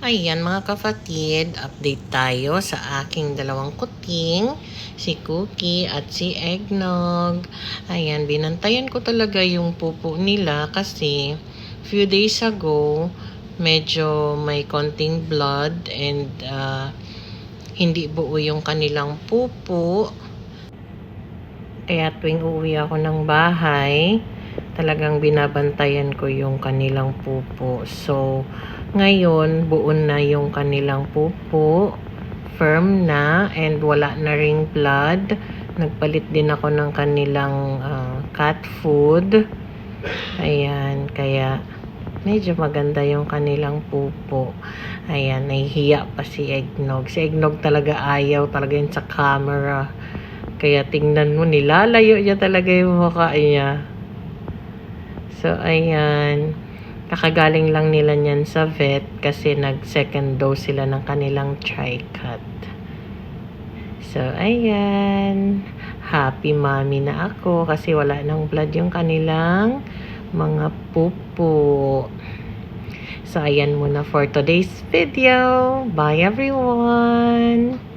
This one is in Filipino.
Ayan mga kapatid, update tayo sa aking dalawang kuting, si Cookie at si Eggnog. Ayan, binantayan ko talaga yung pupo nila kasi few days ago, medyo may konting blood and hindi buo yung kanilang pupo. Kaya tuwing uuwi ako ng bahay, talagang binabantayan ko yung kanilang pupo. So, ngayon, buo na yung kanilang pupo. Firm na and wala na ring blood. Nagpalit din ako ng kanilang cat food. Ayan, kaya medyo maganda yung kanilang pupo. Ayan, nahihiya pa si Eggnog. Si Eggnog talaga ayaw talaga yun sa camera. Kaya tingnan mo, nilalayo niya talaga yung mukha niya. So, ayan. Kakagaling lang nila niyan sa vet kasi nag-second dose sila ng kanilang Tricat. So, ayan. Happy mommy na ako kasi wala nang blood yung kanilang mga pupo. So, ayan muna for today's video. Bye everyone!